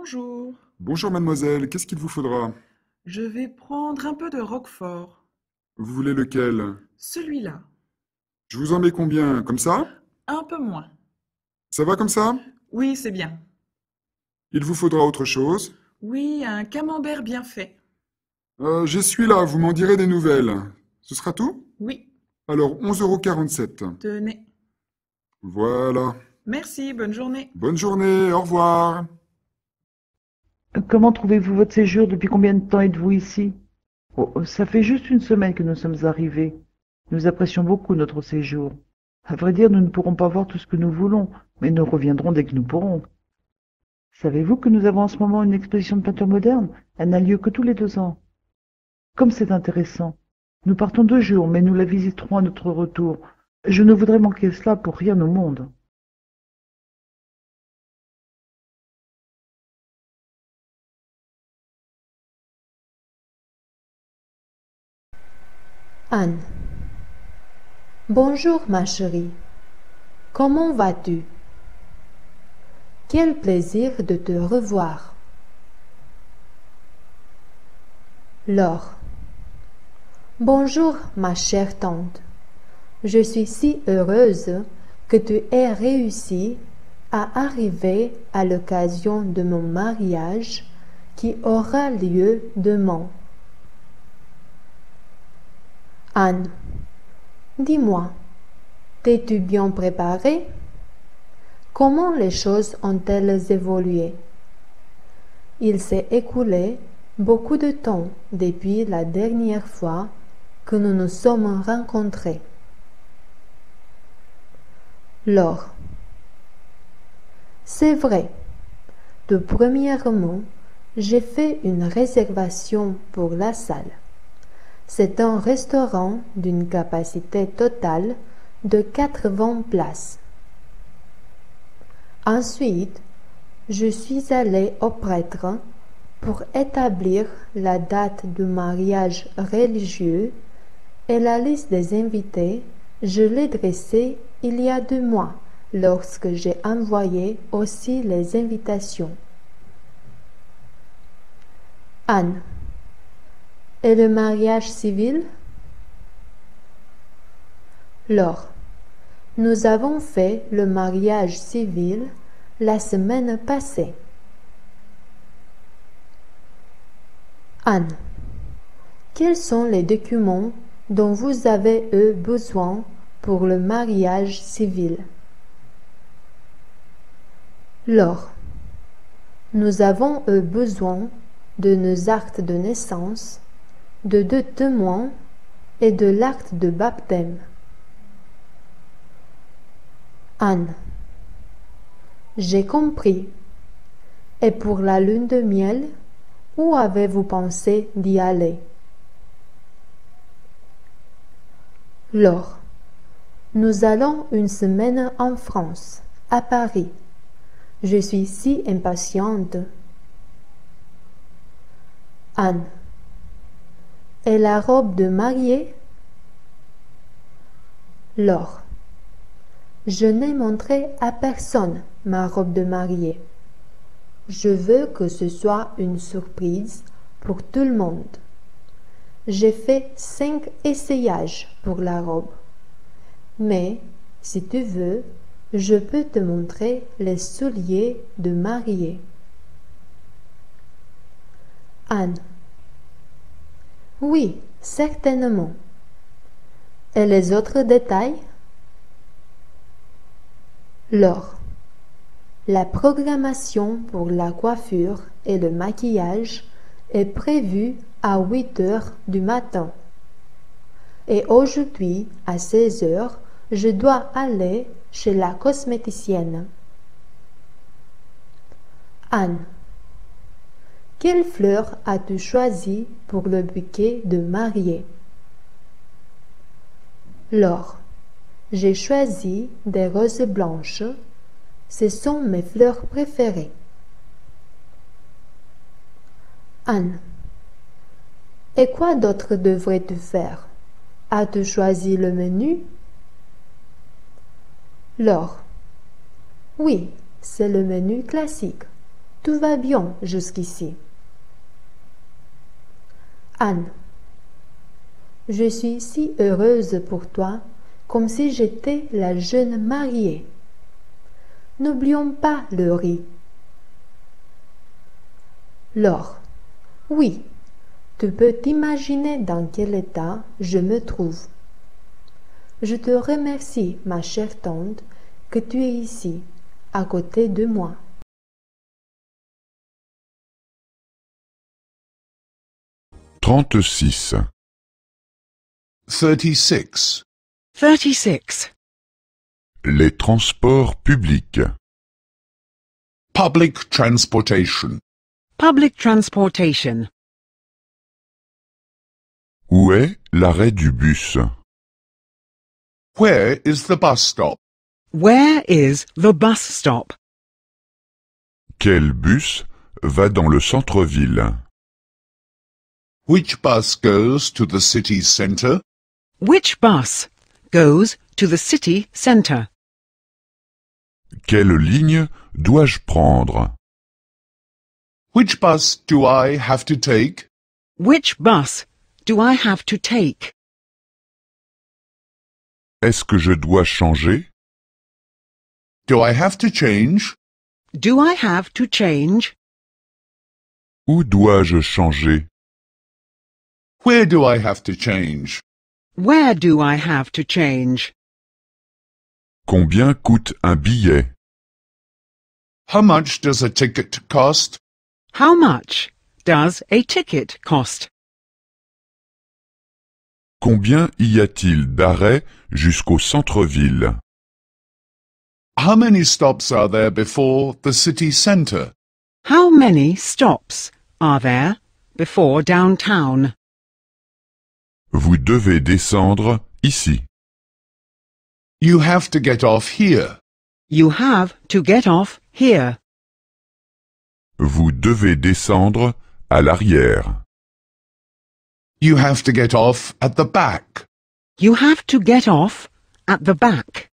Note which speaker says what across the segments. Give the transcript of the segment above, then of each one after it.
Speaker 1: Bonjour,
Speaker 2: Bonjour mademoiselle, qu'est-ce qu'il vous faudra?
Speaker 1: je vais prendre un peu de roquefort.
Speaker 2: Vous voulez lequel?
Speaker 1: Celui-là,
Speaker 2: Je vous en mets combien? Comme ça?
Speaker 1: un peu moins.
Speaker 2: Ça va comme ça?
Speaker 1: Oui, c'est bien.
Speaker 2: Il vous faudra autre chose?
Speaker 1: Oui, un camembert bien fait.
Speaker 2: J'ai celui-là, vous m'en direz des nouvelles. Ce sera tout?
Speaker 1: Oui,
Speaker 2: Alors 11,47 €.
Speaker 1: tenez.
Speaker 2: Voilà.
Speaker 1: Merci, bonne journée.
Speaker 2: Bonne journée, au revoir.
Speaker 3: Comment trouvez-vous votre séjour? Depuis combien de temps êtes-vous ici? Ça fait juste une semaine que nous sommes arrivés. Nous apprécions beaucoup notre séjour. À vrai dire, nous ne pourrons pas voir tout ce que nous voulons, mais nous reviendrons dès que nous pourrons. Savez-vous que nous avons en ce moment une exposition de peinture moderne? Elle n'a lieu que tous les 2 ans. Comme c'est intéressant. Nous partons 2 jours, mais nous la visiterons à notre retour. Je ne voudrais manquer cela pour rien au monde.
Speaker 4: Anne. Bonjour ma chérie. Comment vas-tu? Quel plaisir de te revoir. Laure. Bonjour ma chère tante. Je suis si heureuse que tu aies réussi à arriver à l'occasion de mon mariage qui aura lieu demain. Anne. Dis-moi, t'es-tu bien préparée? Comment les choses ont-elles évolué? Il s'est écoulé beaucoup de temps depuis la dernière fois que nous nous sommes rencontrés. Laure. C'est vrai. De premièrement, j'ai fait une réservation pour la salle. C'est un restaurant d'une capacité totale de 80 places. Ensuite, je suis allée au prêtre pour établir la date du mariage religieux et la liste des invités, je l'ai dressée il y a 2 mois lorsque j'ai envoyé aussi les invitations. Anne. Et le mariage civil? Laure. Nous avons fait le mariage civil la semaine passée. Anne. Quels sont les documents dont vous avez eu besoin pour le mariage civil? Laure. Nous avons eu besoin de nos actes de naissance, de 2 témoins et de l'acte de baptême. Anne. J'ai compris. Et pour la lune de miel, où avez-vous pensé d'y aller? Laure. Nous allons une semaine en France, à Paris. Je suis si impatiente. Anne. Et la robe de mariée? Laure. Je n'ai montré à personne ma robe de mariée. Je veux que ce soit une surprise pour tout le monde. J'ai fait 5 essayages pour la robe. Mais, si tu veux, je peux te montrer les souliers de mariée. Anne. Oui, certainement. Et les autres détails? Laure. La programmation pour la coiffure et le maquillage est prévue à 8 heures du matin. Et aujourd'hui, à 16 heures, je dois aller chez la cosméticienne. Anne. Quelle fleur as-tu choisi pour le bouquet de mariée? Laure. J'ai choisi des roses blanches. Ce sont mes fleurs préférées. Anne. Et quoi d'autre devrais-tu faire? As-tu choisi le menu? Laure. Oui, c'est le menu classique. Tout va bien jusqu'ici. Anne. Je suis si heureuse pour toi, comme si j'étais la jeune mariée. N'oublions pas le riz. Laure. Oui, tu peux t'imaginer dans quel état je me trouve. Je te remercie, ma chère tante, que tu es ici, à côté de moi.
Speaker 2: 36.
Speaker 5: 36.
Speaker 6: 36.
Speaker 2: Les transports publics.
Speaker 5: Public transportation.
Speaker 6: Public transportation.
Speaker 2: Où est l'arrêt du bus?
Speaker 5: Where is the bus stop?
Speaker 6: Where is the bus stop?
Speaker 2: Quel bus va dans le centre-ville?
Speaker 5: Which bus goes to the city centre?
Speaker 6: Which bus goes to the city centre?
Speaker 2: Quelle ligne dois-je prendre?
Speaker 5: Which bus do I have to take?
Speaker 6: Which bus do I have to take?
Speaker 2: Est-ce que je dois changer?
Speaker 5: Do I have to change?
Speaker 6: Do I have to change?
Speaker 2: Où dois-je changer?
Speaker 5: Where do I have to change?
Speaker 6: Where do I have to change?
Speaker 2: Combien coûte un billet?
Speaker 5: How much does a ticket cost?
Speaker 6: How much does a ticket cost?
Speaker 2: Combien y a-t-il d'arrêts jusqu'au centre-ville?
Speaker 5: How many stops are there before the city centre?
Speaker 6: How many stops are there before downtown?
Speaker 2: Vous devez descendre ici.
Speaker 5: You have to get off here.
Speaker 6: You have to get off here.
Speaker 2: Vous devez descendre à l'arrière.
Speaker 5: You have to get off at the back.
Speaker 6: You have to get off at the back.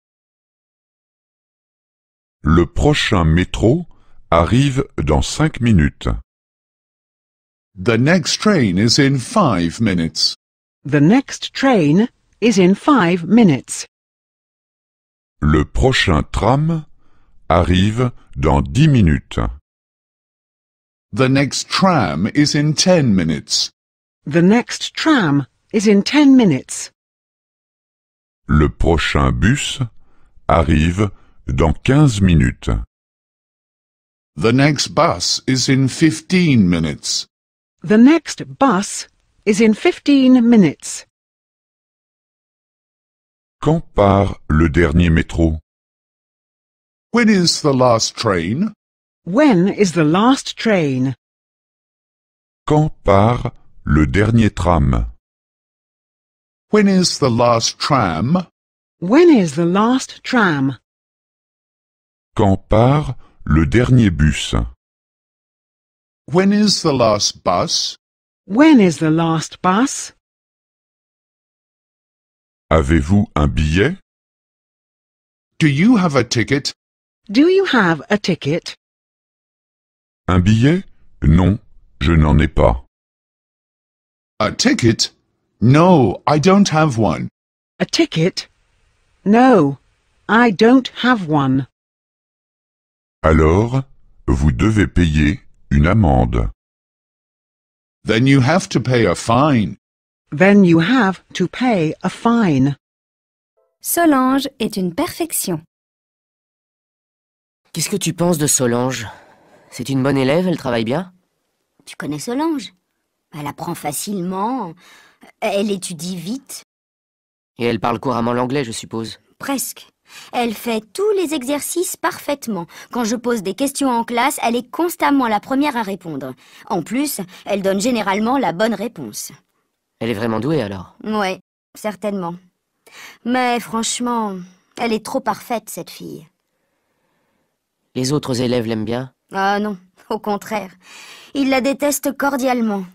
Speaker 2: Le prochain métro arrive dans 5 minutes.
Speaker 5: The next train is in 5 minutes.
Speaker 6: The next train is in 5 minutes.
Speaker 2: Le prochain tram arrive dans 10 minutes.
Speaker 5: The next tram is in 10 minutes.
Speaker 6: The next tram is in 10 minutes.
Speaker 2: Le prochain bus arrive dans 15 minutes.
Speaker 5: The next bus is in 15 minutes.
Speaker 6: The next bus is in 15 minutes.
Speaker 2: Quand part le dernier métro?
Speaker 5: When is the last train?
Speaker 6: When is the last train?
Speaker 2: Quand part le dernier tram?
Speaker 5: When is the last tram?
Speaker 6: When is the last tram?
Speaker 2: Quand part le dernier bus?
Speaker 5: When is the last bus?
Speaker 6: When is the last bus?
Speaker 2: Avez-vous un billet?
Speaker 5: Do you have a ticket?
Speaker 6: Do you have a ticket?
Speaker 2: Un billet? Non, je n'en ai pas.
Speaker 5: A ticket? No, I don't have one.
Speaker 6: A ticket? No, I don't have one.
Speaker 2: Alors, vous devez payer une amende.
Speaker 5: Then you have to pay a fine.
Speaker 6: Then you have to pay a fine.
Speaker 7: Solange est une perfection.
Speaker 8: Qu'est-ce que tu penses de Solange? C'est une bonne élève, elle travaille bien?
Speaker 9: Tu connais Solange? Elle apprend facilement, elle étudie vite.
Speaker 8: Et elle parle couramment l'anglais, je suppose.
Speaker 9: Presque. Elle fait tous les exercices parfaitement. Quand je pose des questions en classe, elle est constamment la première à répondre. En plus, elle donne généralement la bonne réponse.
Speaker 8: Elle est vraiment douée alors?
Speaker 9: Ouais, certainement. Mais franchement, elle est trop parfaite, cette fille.
Speaker 8: Les autres élèves l'aiment bien?
Speaker 9: Ah non, au contraire. Ils la détestent cordialement.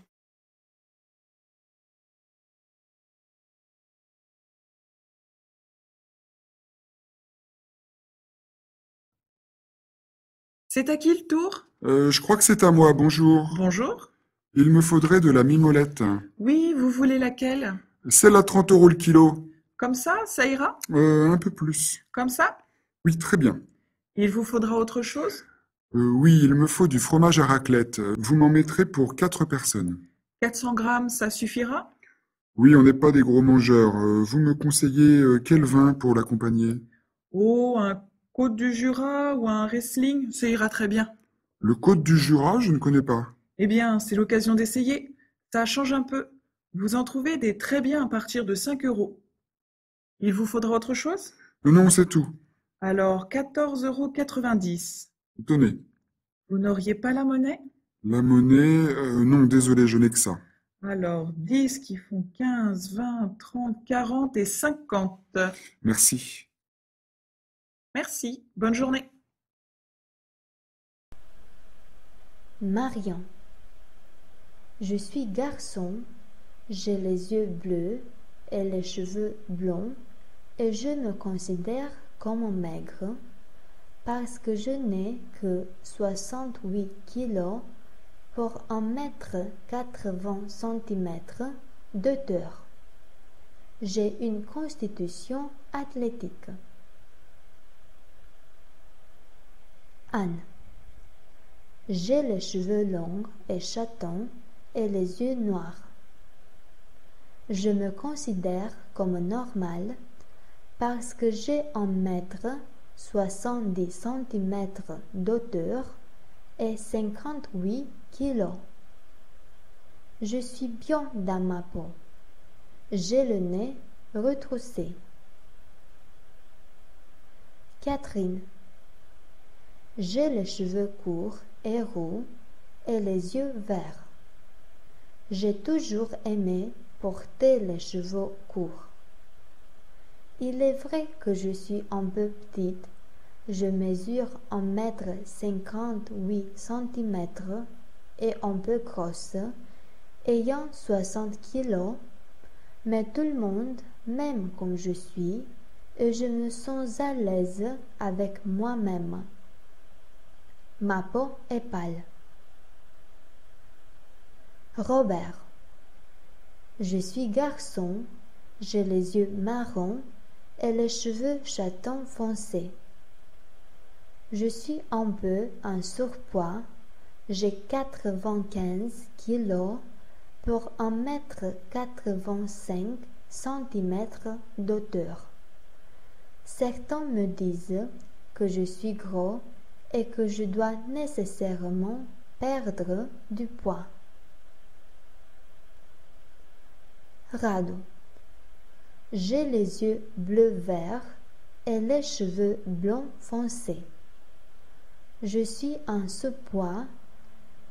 Speaker 1: C'est à qui le tour?
Speaker 10: Je crois que c'est à moi, bonjour.
Speaker 1: Bonjour.
Speaker 10: Il me faudrait de la mimolette.
Speaker 1: Oui, vous voulez laquelle?
Speaker 10: Celle à 30 € le kilo.
Speaker 1: Comme ça ira?
Speaker 10: Un peu plus.
Speaker 1: Comme ça?
Speaker 10: Oui, très bien.
Speaker 1: Il vous faudra autre chose?
Speaker 10: Oui, il me faut du fromage à raclette. Vous m'en mettrez pour 4 personnes.
Speaker 1: 400 grammes, ça suffira?
Speaker 10: Oui, on n'est pas des gros mangeurs. Vous me conseillez quel vin pour l'accompagner?
Speaker 1: Oh, un Côte du Jura ou un Riesling, ça ira très bien.
Speaker 10: Le Côte du Jura, je ne connais pas.
Speaker 1: Eh bien, c'est l'occasion d'essayer. Ça change un peu. Vous en trouvez des très bien à partir de 5 €. Il vous faudra autre chose?
Speaker 10: Non, c'est tout.
Speaker 1: Alors, 14,90 €.
Speaker 10: Tenez.
Speaker 1: Vous n'auriez pas la monnaie?
Speaker 10: La monnaie, non, désolé, je n'ai que ça.
Speaker 1: Alors, 10 qui font 15, 20, 30, 40 et 50.
Speaker 10: Merci.
Speaker 1: Merci. Bonne journée.
Speaker 4: Marion. Je suis garçon, j'ai les yeux bleus et les cheveux blonds et je me considère comme maigre parce que je n'ai que 68 kilos pour 1,80 m d'auteur. J'ai une constitution athlétique. Anne. J'ai les cheveux longs et châtains et les yeux noirs. Je me considère comme normale parce que j'ai 1,70 m d'auteur et 58 kilos. Je suis bien dans ma peau. J'ai le nez retroussé. Catherine. J'ai les cheveux courts et roux et les yeux verts. J'ai toujours aimé porter les cheveux courts. Il est vrai que je suis un peu petite. Je mesure 1,58 m et un peu grosse, ayant 60 kilos, mais tout le monde m'aime comme je suis et je me sens à l'aise avec moi-même. Ma peau est pâle. Robert. Je suis garçon, j'ai les yeux marrons et les cheveux châtains foncés. Je suis un peu en surpoids, j'ai 95 kilos pour 1,85 m d'auteur. Certains me disent que je suis gros et que je dois nécessairement perdre du poids. Rado. J'ai les yeux bleu-vert et les cheveux blonds foncés. Je suis en surpoids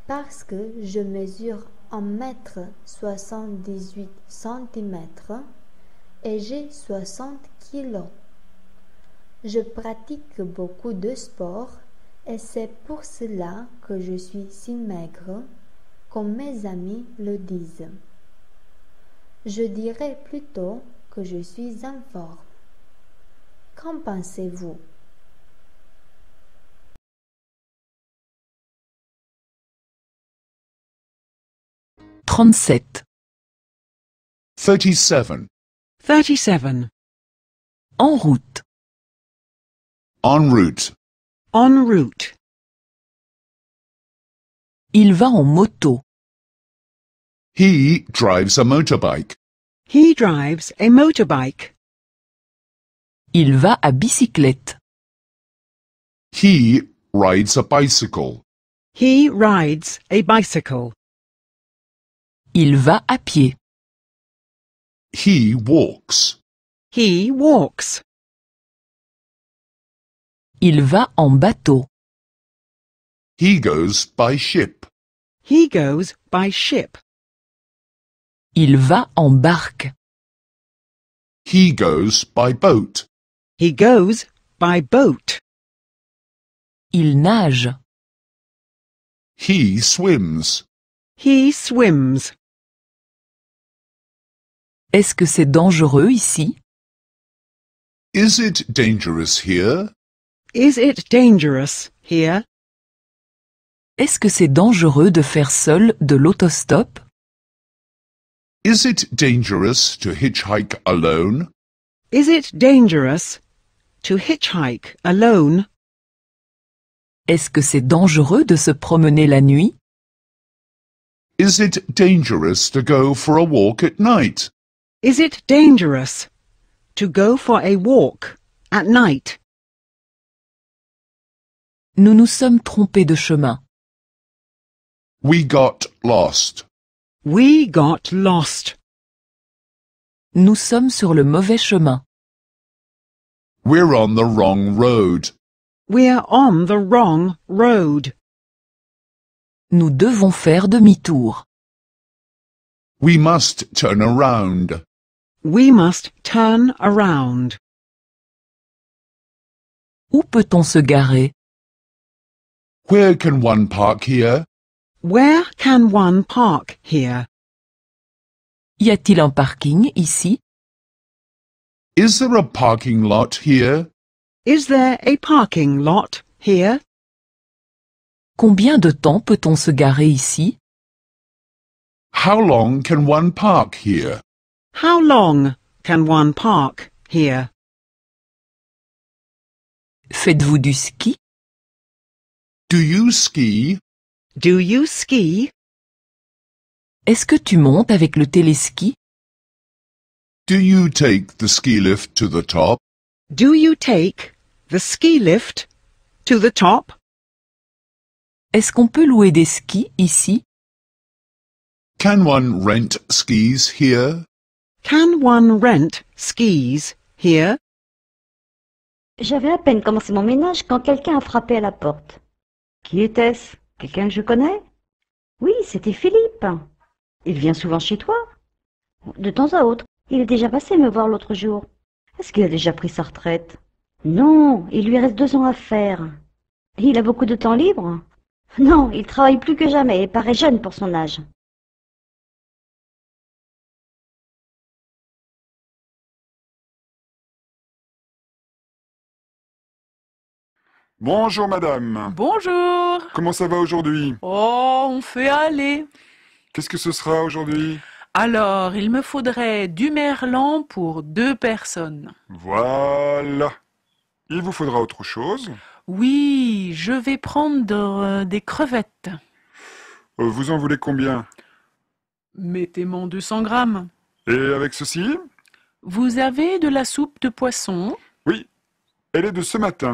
Speaker 4: parce que je mesure 1,78 m et j'ai 60 kilos. Je pratique beaucoup de sport et c'est pour cela que je suis si maigre, comme mes amis le disent. Je dirais plutôt que je suis en forme. Qu'en pensez-vous?
Speaker 11: Trente-sept.
Speaker 5: 37.
Speaker 6: 37.
Speaker 11: En route.
Speaker 5: En route.
Speaker 6: En route.
Speaker 11: Il va en moto.
Speaker 5: He drives a motorbike.
Speaker 6: He drives a motorbike.
Speaker 11: Il va à bicyclette.
Speaker 5: He rides a bicycle.
Speaker 6: He rides a bicycle.
Speaker 11: Il va à pied.
Speaker 5: He walks.
Speaker 6: He walks.
Speaker 11: Il va en bateau.
Speaker 5: He goes by ship.
Speaker 6: He goes by ship.
Speaker 11: Il va en barque.
Speaker 5: He goes by boat.
Speaker 6: He goes by boat.
Speaker 11: Il nage.
Speaker 5: He swims.
Speaker 6: He swims.
Speaker 11: Est-ce que c'est dangereux ici?
Speaker 5: Is it dangerous here?
Speaker 6: Is it dangerous here?
Speaker 11: Est-ce que c'est dangereux de faire seul de l'autostop?
Speaker 5: Is it dangerous to hitchhike alone?
Speaker 6: Is it dangerous to hitchhike alone?
Speaker 11: Est-ce que c'est dangereux de se promener la nuit?
Speaker 5: Is it dangerous to go for a walk at night?
Speaker 6: Is it dangerous to go for a walk at night?
Speaker 11: Nous nous sommes trompés de chemin.
Speaker 5: We got lost.
Speaker 6: We got lost.
Speaker 11: Nous sommes sur le mauvais chemin.
Speaker 5: We're on the wrong road.
Speaker 6: We're on the wrong road.
Speaker 11: Nous devons faire demi-tour.
Speaker 5: We must turn around.
Speaker 6: We must turn around.
Speaker 11: Où peut-on se garer?
Speaker 5: Where can one park here?
Speaker 6: Where can one park here?
Speaker 11: Y a-t-il un parking ici?
Speaker 5: Is there a parking lot here?
Speaker 6: Is there a parking lot here?
Speaker 11: Combien de temps peut-on se garer ici?
Speaker 5: How long can one park here?
Speaker 6: How long can one park here?
Speaker 11: Faites-vous du ski?
Speaker 5: Do you ski?
Speaker 6: Do you ski?
Speaker 11: Est-ce que tu montes avec le téléski?
Speaker 5: Do you take the ski lift to the top?
Speaker 6: Do you take the ski lift to the top?
Speaker 11: Est-ce qu'on peut louer des skis ici?
Speaker 5: Can one rent skis here?
Speaker 6: Can one rent skis here?
Speaker 12: J'avais à peine commencé mon ménage quand quelqu'un a frappé à la porte. Qui était-ce? Quelqu'un que je connais? Oui, c'était Philippe. Il vient souvent chez toi? De temps à autre. Il est déjà passé me voir l'autre jour. Est-ce qu'il a déjà pris sa retraite? Non, il lui reste 2 ans à faire. Il a beaucoup de temps libre? Non, il travaille plus que jamais et paraît jeune pour son âge.
Speaker 10: Bonjour madame.
Speaker 13: Bonjour.
Speaker 10: Comment ça va aujourd'hui?
Speaker 13: Oh, on fait aller.
Speaker 10: Qu'est-ce que ce sera aujourd'hui?
Speaker 13: Alors, il me faudrait du merlan pour 2 personnes.
Speaker 10: Voilà. Il vous faudra autre chose?
Speaker 13: Oui, je vais prendre des crevettes.
Speaker 10: Vous en voulez combien?
Speaker 13: Mettez-moi 200 grammes.
Speaker 10: Et avec ceci?
Speaker 13: Vous avez de la soupe de poisson?
Speaker 10: Oui, elle est de ce matin.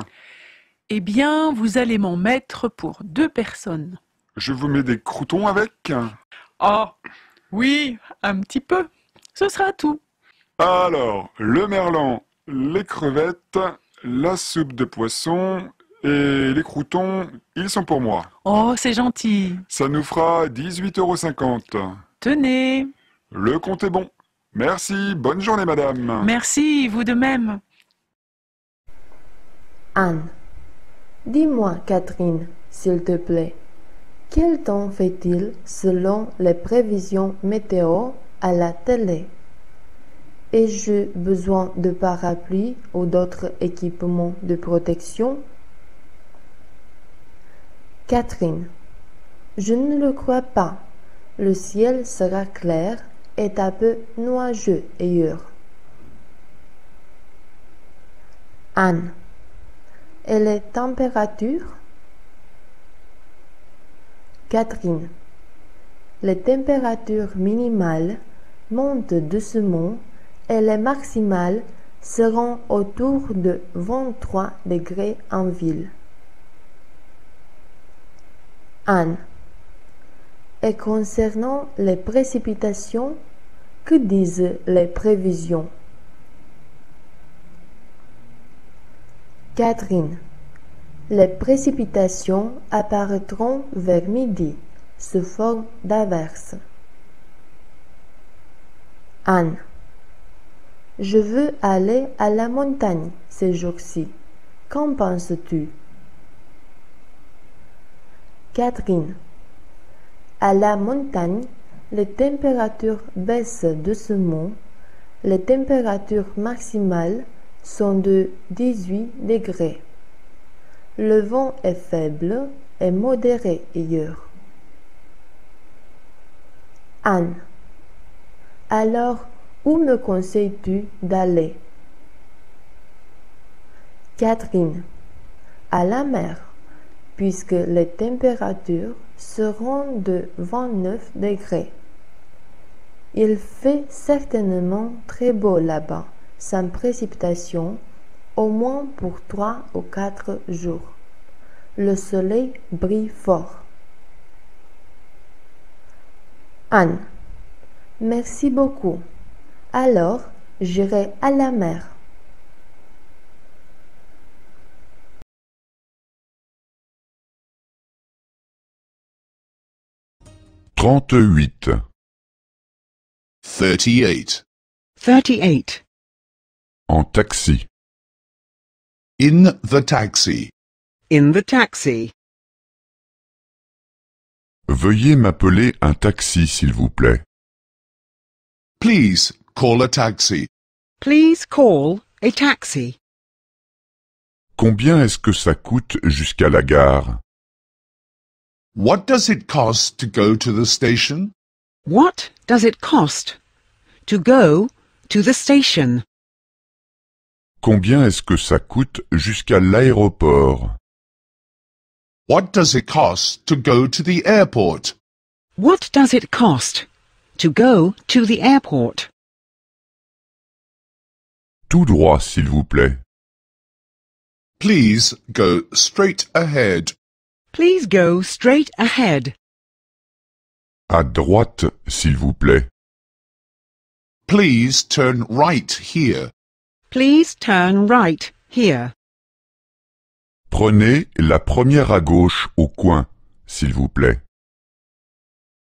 Speaker 13: Eh bien, vous allez m'en mettre pour 2 personnes.
Speaker 10: Je vous mets des croûtons avec?
Speaker 13: Ah, oui, un petit peu. Ce sera tout.
Speaker 10: Alors, le merlan, les crevettes, la soupe de poisson et les croûtons, ils sont pour moi.
Speaker 13: Oh, c'est gentil.
Speaker 10: Ça nous fera 18,50 €.
Speaker 13: Tenez.
Speaker 10: Le compte est bon. Merci, bonne journée madame.
Speaker 13: Merci, vous de même.
Speaker 4: Anne. Dis-moi, Catherine, s'il te plaît, quel temps fait-il selon les prévisions météo à la télé? Ai-je besoin de parapluie ou d'autres équipements de protection? Catherine. Je ne le crois pas. Le ciel sera clair et un peu nuageux ailleurs. Anne. Et les températures? Catherine. Les températures minimales montent doucement et les maximales seront autour de 23 degrés en ville. Anne. Et concernant les précipitations, que disent les prévisions? Catherine. Les précipitations apparaîtront vers midi, sous forme d'averses. Anne. Je veux aller à la montagne ces jours-ci. Qu'en penses-tu? Catherine. À la montagne, les températures baissent doucement. Les températures maximales sont de 18 degrés. Le vent est faible et modéré hier. Anne. Alors, où me conseilles-tu d'aller? Catherine. À la mer, puisque les températures seront de 29 degrés. Il fait certainement très beau là-bas, sans précipitation, au moins pour 3 ou 4 jours. Le soleil brille fort. Anne. Merci beaucoup. Alors, j'irai à la mer.
Speaker 2: Trente-huit.
Speaker 5: 38.
Speaker 6: 38.
Speaker 2: En taxi.
Speaker 5: In the taxi.
Speaker 6: In the taxi.
Speaker 2: Veuillez m'appeler un taxi, s'il vous plaît.
Speaker 5: Please call a taxi.
Speaker 6: Please call a taxi.
Speaker 2: Combien est-ce que ça coûte jusqu'à la gare?
Speaker 5: What does it cost to go to the station?
Speaker 6: What does it cost to go to the station?
Speaker 2: Combien est-ce que ça coûte jusqu'à l'aéroport?
Speaker 5: What does it cost to go to the airport?
Speaker 6: What does it cost to go to the airport?
Speaker 2: Tout droit, s'il vous plaît.
Speaker 5: Please go straight ahead.
Speaker 6: Please go straight ahead.
Speaker 2: À droite, s'il vous plaît.
Speaker 5: Please turn right here.
Speaker 6: Please turn right here.
Speaker 2: Prenez la première à gauche au coin, s'il vous plaît.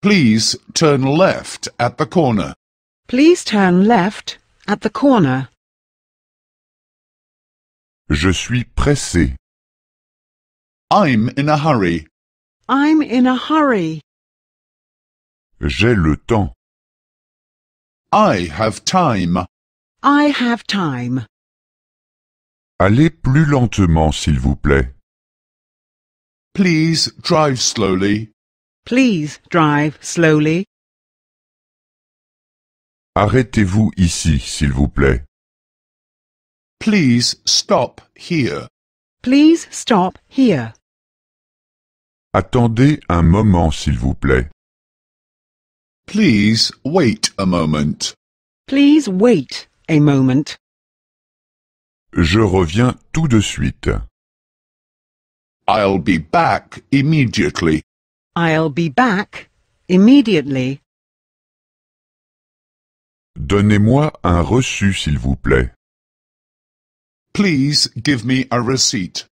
Speaker 5: Please turn left at the corner.
Speaker 6: Please turn left at the corner.
Speaker 2: Je suis pressé.
Speaker 5: I'm in a hurry.
Speaker 6: I'm in a hurry.
Speaker 2: J'ai le temps.
Speaker 5: I have time.
Speaker 6: I have time.
Speaker 2: Allez plus lentement, s'il vous plaît.
Speaker 5: Please drive slowly.
Speaker 6: Please drive slowly.
Speaker 2: Arrêtez-vous ici, s'il vous plaît.
Speaker 5: Please stop here.
Speaker 6: Please stop here.
Speaker 2: Attendez un moment, s'il vous plaît.
Speaker 5: Please wait a moment.
Speaker 6: Please wait a moment.
Speaker 2: Je reviens tout de suite.
Speaker 5: I'll be back immediately.
Speaker 6: I'll be back immediately.
Speaker 2: Donnez-moi un reçu, s'il vous plaît.
Speaker 5: Please give me a receipt.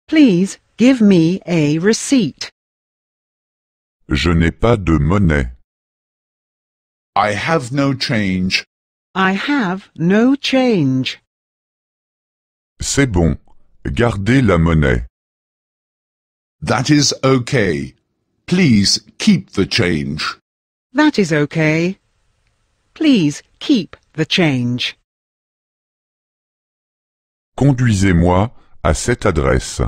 Speaker 6: Please give me a receipt.
Speaker 2: Je n'ai pas de monnaie.
Speaker 5: I have no change.
Speaker 6: I have no change.
Speaker 2: C'est bon. Gardez la monnaie.
Speaker 5: That is okay. Please keep the change.
Speaker 6: That is okay. Please keep the change.
Speaker 2: Conduisez-moi à cette adresse.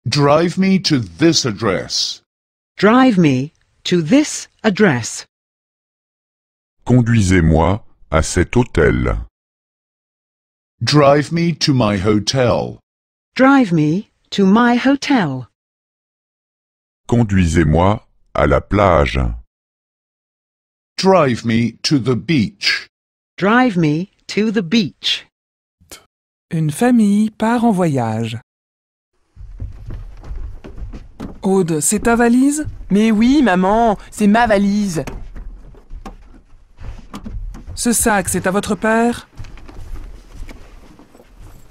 Speaker 5: Drive me to this address.
Speaker 6: Drive me to this address.
Speaker 2: Conduisez-moi à cet hôtel.
Speaker 5: Drive me to my hotel.
Speaker 6: Drive me to my hotel.
Speaker 2: Conduisez-moi à la plage.
Speaker 5: Drive me to the beach.
Speaker 6: Drive me to the beach.
Speaker 14: Une famille part en voyage. Aude, c'est ta valise?
Speaker 15: Mais oui, maman, c'est ma valise.
Speaker 14: Ce sac, c'est à votre père?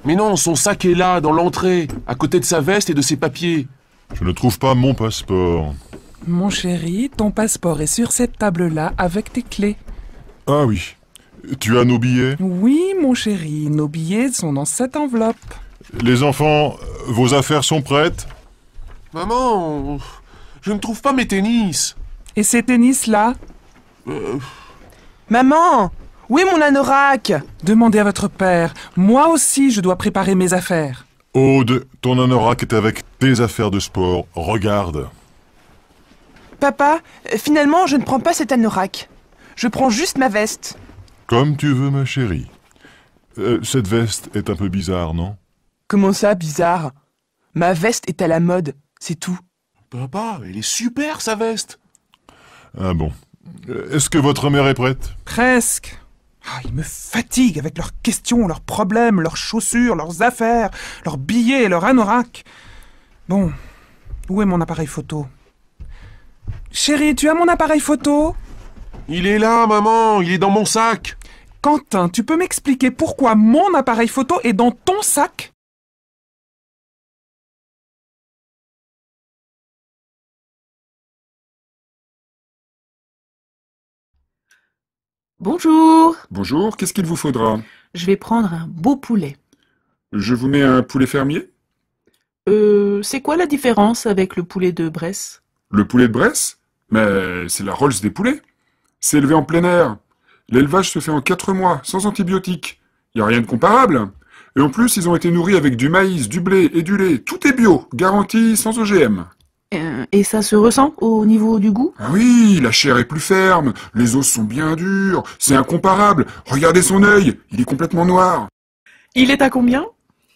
Speaker 16: Mais non, son sac est là, dans l'entrée, à côté de sa veste et de ses papiers.
Speaker 17: Je ne trouve pas mon passeport.
Speaker 14: Mon chéri, ton passeport est sur cette table-là avec tes clés.
Speaker 17: Ah oui. Tu as nos billets?
Speaker 14: Oui, mon chéri, nos billets sont dans cette enveloppe.
Speaker 17: Les enfants, vos affaires sont prêtes?
Speaker 16: Maman, je ne trouve pas mes tennis.
Speaker 14: Et ces tennis-là?
Speaker 15: Maman, où est mon anorak?
Speaker 14: Demandez à votre père. Moi aussi, je dois préparer mes affaires.
Speaker 17: Aude, ton anorak est avec tes affaires de sport. Regarde.
Speaker 15: Papa, finalement, je ne prends pas cet anorak. Je prends juste ma veste.
Speaker 17: Comme tu veux, ma chérie. Cette veste est un peu bizarre, non?
Speaker 15: Comment ça, bizarre? Ma veste est à la mode, c'est tout.
Speaker 16: Papa, elle est super, sa veste.
Speaker 17: Ah bon. Est-ce que votre mère est prête?
Speaker 14: Presque. Ah, ils me fatiguent avec leurs questions, leurs problèmes, leurs chaussures, leurs affaires, leurs billets, leurs anoraks. Bon, où est mon appareil photo? Chérie, tu as mon appareil photo?
Speaker 16: Il est là, maman, il est dans mon sac.
Speaker 14: Quentin, tu peux m'expliquer pourquoi mon appareil photo est dans ton sac?
Speaker 13: Bonjour.
Speaker 10: Bonjour, qu'est-ce qu'il vous faudra?
Speaker 13: Je vais prendre un beau poulet.
Speaker 10: Je vous mets un poulet fermier?
Speaker 13: C'est quoi la différence avec le poulet de Bresse?
Speaker 10: Le poulet de Bresse? Mais c'est la Rolls des poulets. C'est élevé en plein air. L'élevage se fait en 4 mois, sans antibiotiques. Y a rien de comparable. Et en plus, ils ont été nourris avec du maïs, du blé et du lait. Tout est bio, garanti, sans OGM.
Speaker 13: Et ça se ressent au niveau du goût?
Speaker 10: Ah oui, la chair est plus ferme, les os sont bien durs, c'est incomparable. Regardez son œil, il est complètement noir.
Speaker 13: Il est à combien?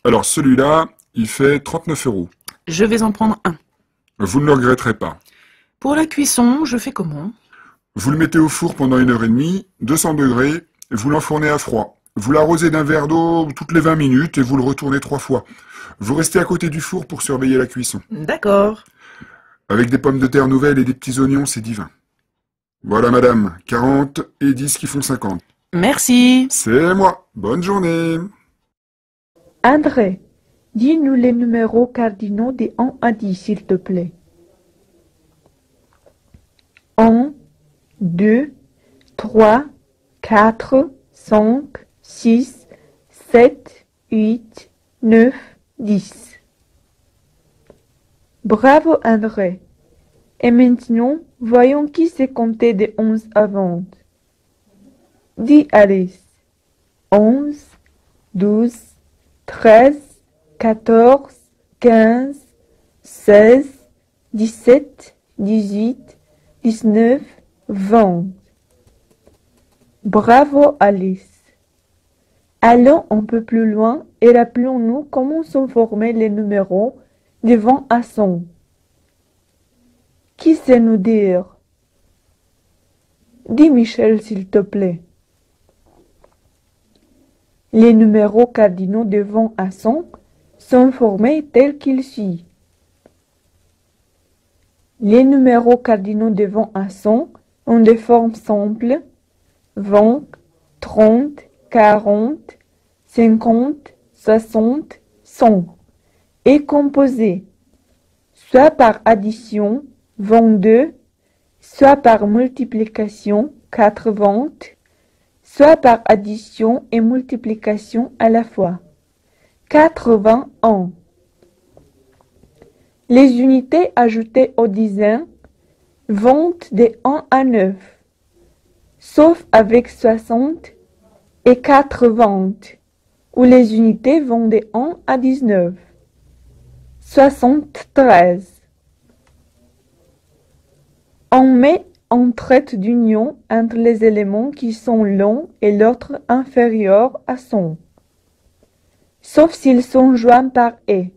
Speaker 10: Alors celui-là, il fait 39 €.
Speaker 13: Je vais en prendre un.
Speaker 10: Vous ne le regretterez pas.
Speaker 13: Pour la cuisson, je fais comment?
Speaker 10: Vous le mettez au four pendant 1h30, 200 degrés, et vous l'enfournez à froid. Vous l'arrosez d'un verre d'eau toutes les 20 minutes et vous le retournez 3 fois. Vous restez à côté du four pour surveiller la cuisson.
Speaker 13: D'accord.
Speaker 10: Avec des pommes de terre nouvelles et des petits oignons, c'est divin. Voilà madame, 40 et 10 qui font 50.
Speaker 13: Merci.
Speaker 10: C'est moi. Bonne journée.
Speaker 3: André, dis-nous les numéros cardinaux de 1 à 10, s'il te plaît. 1, 2, 3, 4, 5, 6, 7, 8, 9, 10. Bravo André. Et maintenant, voyons qui sait compter de 11 à 20. Dis Alice. 11, 12, 13, 14, 15, 16, 17, 18, 19, 20. Bravo Alice. Allons un peu plus loin et rappelons-nous comment sont formés les numéros de 20 à 100. Qui sait nous dire? Dis Michel, s'il te plaît. Les numéros cardinaux de 20 à 100 sont formés tels qu'ils suivent. Les numéros cardinaux de 20 à 100 ont des formes simples 20, 30, 40, 50, 60, 100 et composé soit par addition 22, soit par multiplication 80, soit par addition et multiplication à la fois 81. Les unités ajoutées aux dizaines vont de 1 à 9, sauf avec 60 et 80, où les unités vont de 1 à 19. 73. On met un trait d'union entre les éléments qui sont l'un et l'autre inférieur à 100, sauf s'ils sont joints par « et »,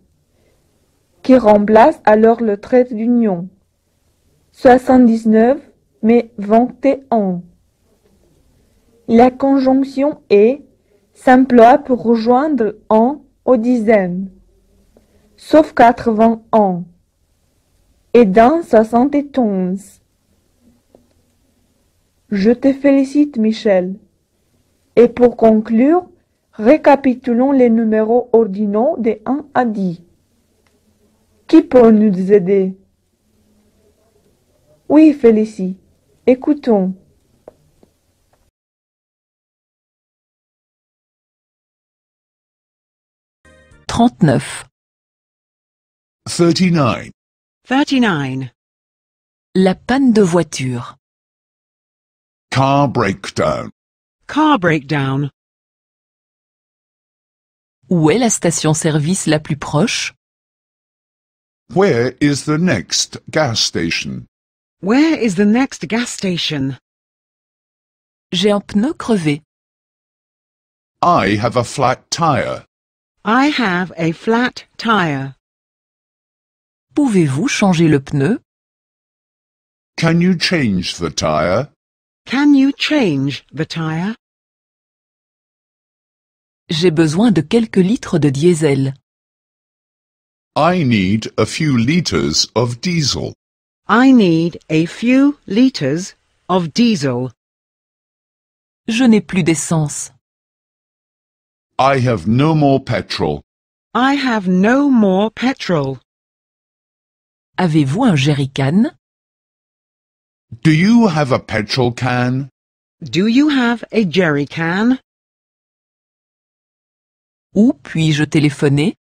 Speaker 3: qui remplace alors le trait d'union. 79 mais 21. La conjonction « et » s'emploie pour rejoindre 1 aux dizaines, sauf 81 et dans 71. Je te félicite, Michel. Et pour conclure, récapitulons les numéros ordinaux de 1 à 10. Qui peut nous aider? Oui, Félicie. Écoutons. «
Speaker 11: 39.
Speaker 5: 39.
Speaker 6: 39.
Speaker 11: La panne de voiture.
Speaker 5: Car breakdown.
Speaker 6: Car breakdown.
Speaker 11: Où est la station-service la plus proche?
Speaker 5: Where is the next gas station?
Speaker 6: Where is the next gas station?
Speaker 11: J'ai un pneu crevé.
Speaker 5: I have a flat tire.
Speaker 6: I have a flat tire.
Speaker 11: Pouvez-vous changer le pneu?
Speaker 5: Can you change the tire?
Speaker 6: Can you change the tire?
Speaker 11: J'ai besoin de quelques litres de diesel.
Speaker 5: I need a few liters of diesel.
Speaker 6: I need a few liters of diesel.
Speaker 11: Je n'ai plus d'essence.
Speaker 5: I have no more petrol.
Speaker 6: I have no more petrol.
Speaker 11: Avez-vous un jerrycan?
Speaker 5: Do you have a petrol can?
Speaker 6: Do you have a jerry can?
Speaker 11: Où puis-je téléphoner?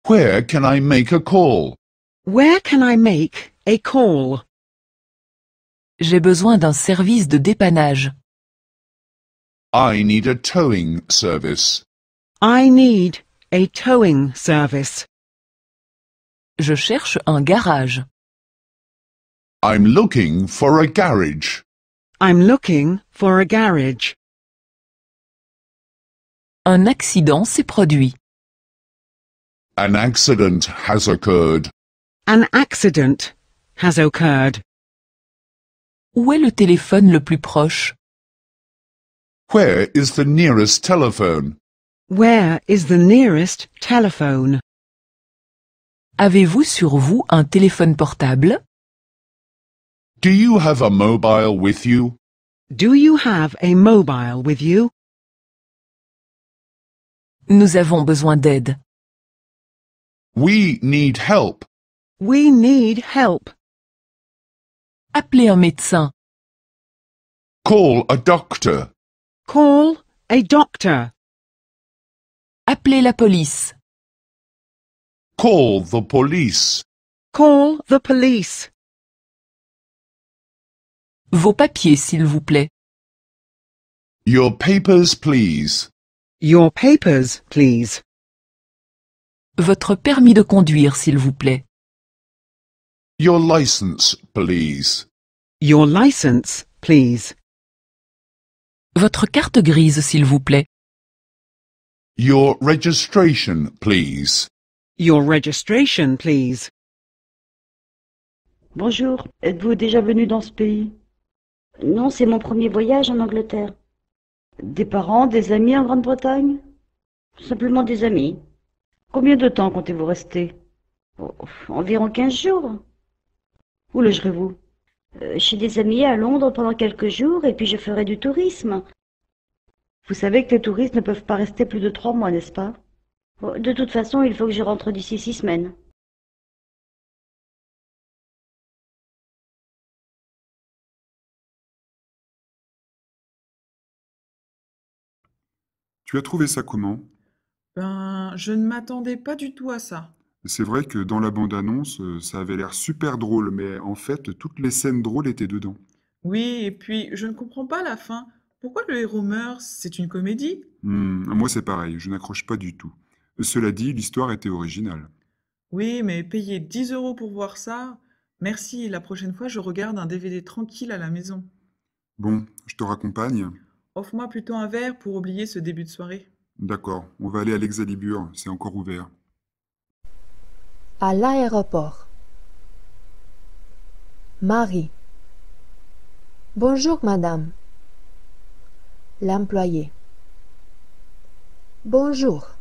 Speaker 5: Where can I make a call?
Speaker 6: Where can I make a call?
Speaker 11: J'ai besoin d'un service de dépannage.
Speaker 5: I need a towing service.
Speaker 6: I need a towing service.
Speaker 11: Je cherche un garage.
Speaker 5: I'm looking for a garage.
Speaker 6: I'm looking for a garage.
Speaker 11: Un accident s'est produit.
Speaker 5: An accident has occurred.
Speaker 6: An accident has occurred.
Speaker 11: Où est le téléphone le plus proche?
Speaker 5: Where is the nearest telephone?
Speaker 6: Where is the nearest telephone?
Speaker 11: Avez-vous sur vous un téléphone portable?
Speaker 5: Do you have a mobile with you?
Speaker 6: Do you have a mobile with you?
Speaker 11: Nous avons besoin d'aide.
Speaker 5: We need help.
Speaker 6: We need help.
Speaker 11: Appelez un médecin.
Speaker 5: Call a doctor.
Speaker 6: Call a doctor.
Speaker 11: Appelez la police.
Speaker 5: Call the police.
Speaker 6: Call the police.
Speaker 11: Vos papiers, s'il vous plaît.
Speaker 5: Your papers, please.
Speaker 6: Your papers, please.
Speaker 11: Votre permis de conduire, s'il vous plaît.
Speaker 5: Your license, please.
Speaker 6: Your license, please.
Speaker 11: Votre carte grise, s'il vous plaît.
Speaker 5: Your registration, please.
Speaker 6: Your registration, please.
Speaker 12: Bonjour, êtes-vous déjà venu dans ce pays? Non, c'est mon premier voyage en Angleterre. Des parents, des amis en Grande-Bretagne? Simplement des amis. Combien de temps comptez-vous rester? Environ 15 jours. Où logerez-vous? Chez des amis à Londres pendant quelques jours et puis je ferai du tourisme. Vous savez que les touristes ne peuvent pas rester plus de 3 mois, n'est-ce pas? De toute façon, il faut que je rentre d'ici 6 semaines.
Speaker 10: Tu as trouvé ça comment?
Speaker 1: Ben, je ne m'attendais pas du tout à ça.
Speaker 10: C'est vrai que dans la bande-annonce, ça avait l'air super drôle, mais en fait, toutes les scènes drôles étaient dedans.
Speaker 1: Oui, et puis je ne comprends pas la fin. Pourquoi le héros meurt? C'est une comédie?
Speaker 10: Moi, c'est pareil, je n'accroche pas du tout. Cela dit, l'histoire était originale.
Speaker 1: Oui, mais payer 10 € pour voir ça? Merci, la prochaine fois je regarde un DVD tranquille à la maison.
Speaker 10: Bon, je te raccompagne?
Speaker 1: Offre-moi plutôt un verre pour oublier ce début de soirée.
Speaker 10: D'accord, on va aller à l'Exalibur, c'est encore ouvert.
Speaker 4: À l'aéroport. Marie. Bonjour, madame. L'employé. Bonjour.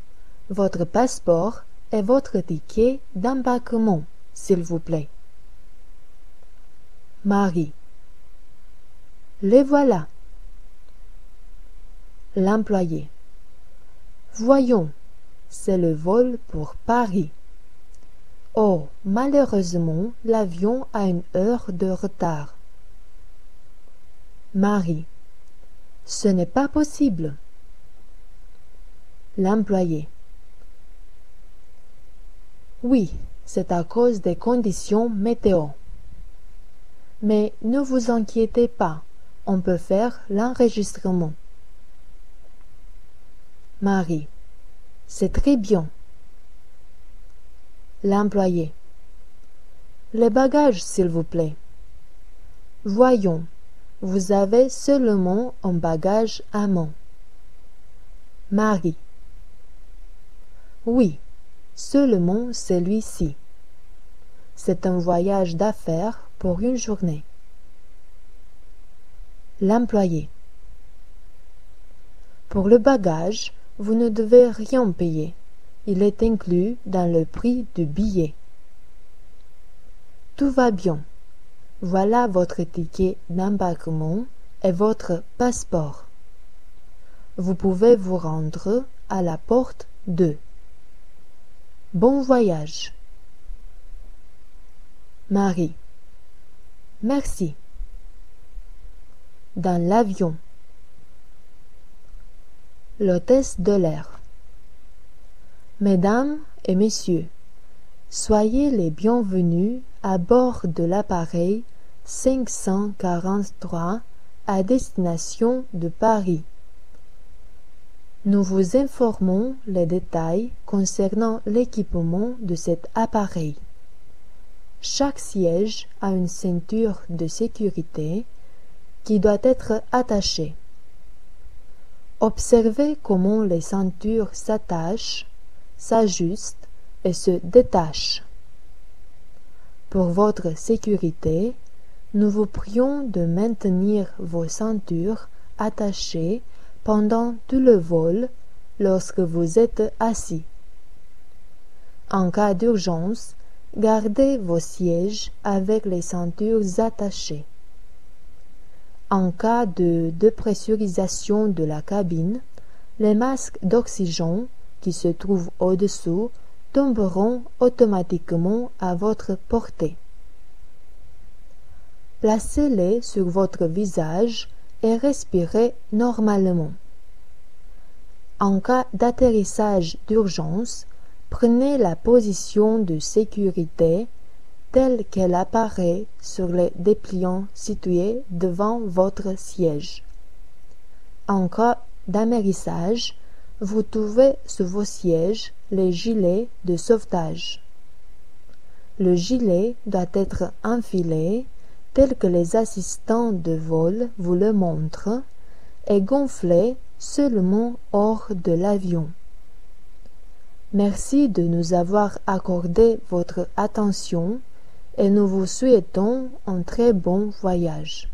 Speaker 4: Votre passeport et votre ticket d'embarquement, s'il vous plaît. Marie. Les voilà. L'employé. Voyons, c'est le vol pour Paris. Oh, malheureusement, l'avion a 1 heure de retard. Marie. Ce n'est pas possible. L'employé. Oui, c'est à cause des conditions météo. Mais ne vous inquiétez pas, on peut faire l'enregistrement. Marie. c'est très bien. L'employé. Les bagages, s'il vous plaît. Voyons, vous avez seulement un bagage à main. Marie. Oui, seulement celui-ci. C'est un voyage d'affaires pour une journée. L'employé. Pour le bagage, vous ne devez rien payer. Il est inclus dans le prix du billet. Tout va bien. Voilà votre ticket d'embarquement et votre passeport. Vous pouvez vous rendre à la porte 2. Bon voyage. Marie. Merci. Dans l'avion. L'hôtesse de l'air. Mesdames et messieurs, soyez les bienvenus à bord de l'appareil 543 à destination de Paris. Nous vous informons les détails concernant l'équipement de cet appareil. Chaque siège a une ceinture de sécurité qui doit être attachée. Observez comment les ceintures s'attachent, s'ajustent et se détachent. Pour votre sécurité, nous vous prions de maintenir vos ceintures attachées pendant tout le vol lorsque vous êtes assis. En cas d'urgence, gardez vos sièges avec les ceintures attachées. En cas de dépressurisation de la cabine, les masques d'oxygène qui se trouvent au-dessous tomberont automatiquement à votre portée. Placez-les sur votre visage et respirez normalement. En cas d'atterrissage d'urgence, prenez la position de sécurité telle qu'elle apparaît sur les dépliants situés devant votre siège. En cas d'amérissage, vous trouvez sur vos sièges les gilets de sauvetage. Le gilet doit être enfilé tel que les assistants de vol vous le montrent et gonflé seulement hors de l'avion. Merci de nous avoir accordé votre attention et nous vous souhaitons un très bon voyage.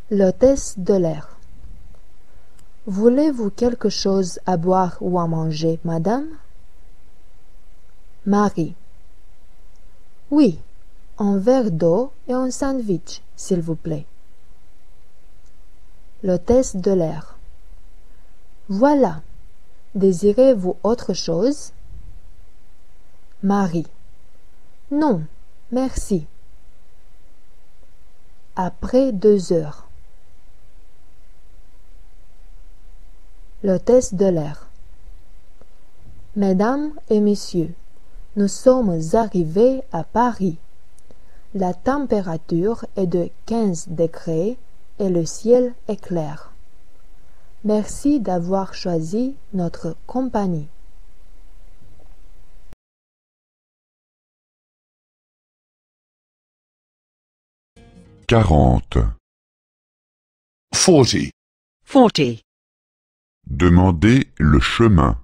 Speaker 4: L'hôtesse de l'air. Voulez-vous quelque chose à boire ou à manger, madame? Marie. Oui, un verre d'eau et un sandwich, s'il vous plaît. L'hôtesse de l'air. Voilà. Désirez-vous autre chose? Marie. Non, merci. Après 2 heures. L'hôtesse de l'air. Mesdames et messieurs, nous sommes arrivés à Paris. La température est de 15 degrés et le ciel est clair. Merci d'avoir choisi notre compagnie.
Speaker 2: Quarante.
Speaker 5: 40.
Speaker 6: 40.
Speaker 2: Demandez le chemin.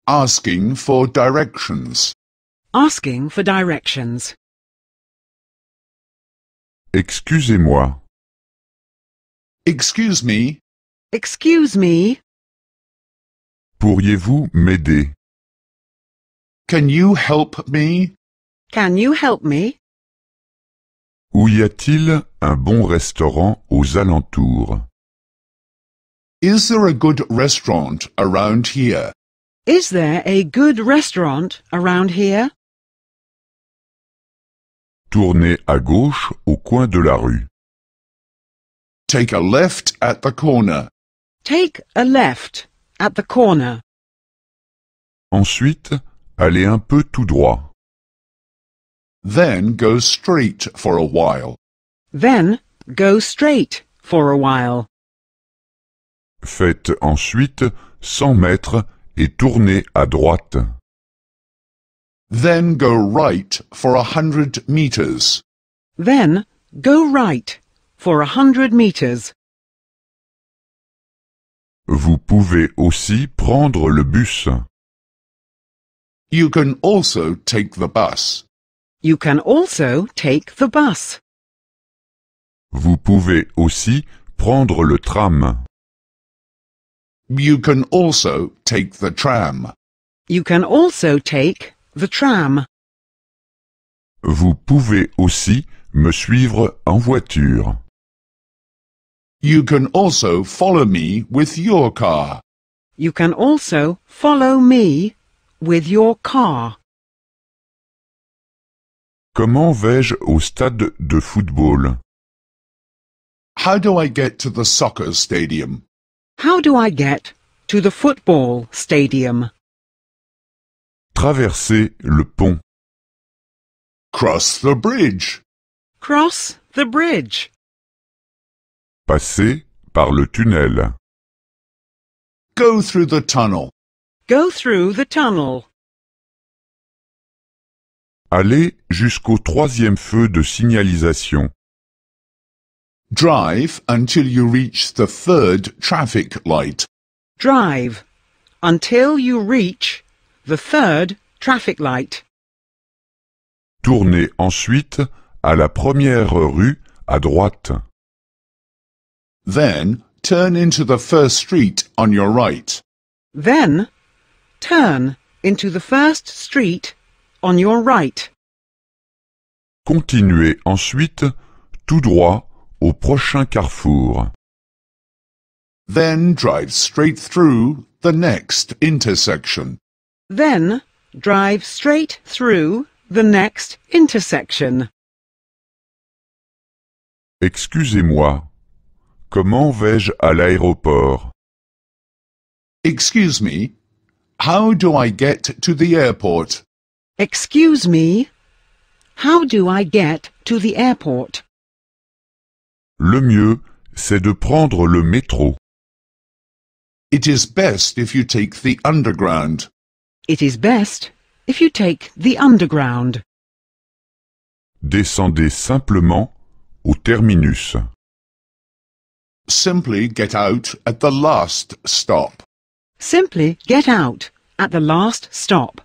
Speaker 5: Asking for directions.
Speaker 6: Asking for directions.
Speaker 2: Excusez-moi.
Speaker 5: Excuse me.
Speaker 6: Excuse me.
Speaker 2: Pourriez-vous m'aider?
Speaker 5: Can you help me?
Speaker 6: Can you help me?
Speaker 2: Où y a-t-il un bon restaurant aux alentours?
Speaker 5: Is there a good restaurant around here?
Speaker 6: Is there a good restaurant around here?
Speaker 2: Tournez à gauche au coin de la rue.
Speaker 5: Take a left at the corner.
Speaker 6: Take a left at the corner.
Speaker 2: Ensuite, allez un peu tout droit.
Speaker 5: Then go straight for a while.
Speaker 6: Then go straight for a while.
Speaker 2: faites ensuite 100 mètres et tournez à droite.
Speaker 5: Then go right for 100 meters.
Speaker 6: Then go right for 100 meters.
Speaker 2: Vous pouvez aussi prendre le bus.
Speaker 5: You can also take the bus.
Speaker 6: You can also take the bus.
Speaker 2: Vous pouvez aussi prendre le tram.
Speaker 5: You can also take the tram.
Speaker 6: You can also take the tram.
Speaker 2: Vous pouvez aussi me suivre en voiture.
Speaker 5: You can also follow me with your car.
Speaker 6: You can also follow me with your car.
Speaker 2: Comment vais-je au stade de football?
Speaker 5: How do I get to the soccer stadium?
Speaker 6: How do I get to the football stadium?
Speaker 2: Traverser le pont.
Speaker 5: Cross the bridge.
Speaker 6: Cross the bridge.
Speaker 2: Passer par le tunnel.
Speaker 5: Go through the tunnel.
Speaker 6: Go through the tunnel.
Speaker 2: Aller jusqu'au 3e feu de signalisation.
Speaker 5: Drive until you reach the 3rd traffic light.
Speaker 6: Drive until you reach the 3rd traffic light.
Speaker 2: Tournez ensuite à la première rue à droite.
Speaker 5: Then turn into the first street on your right.
Speaker 6: Then turn into the first street on your right.
Speaker 2: Continuez ensuite tout droit au prochain carrefour.
Speaker 5: Then drive straight through the next intersection.
Speaker 6: Then drive straight through the next intersection.
Speaker 2: Excusez-moi, comment vais-je à l'aéroport?
Speaker 5: Excuse me, how do I get to the airport?
Speaker 6: Excuse me, how do I get to the airport?
Speaker 2: Le mieux, c'est de prendre le métro.
Speaker 5: It is best if you take the underground.
Speaker 6: It is best if you take the underground.
Speaker 2: Descendez simplement au terminus.
Speaker 5: Simply get out at the last stop.
Speaker 6: Simply get out at the last stop.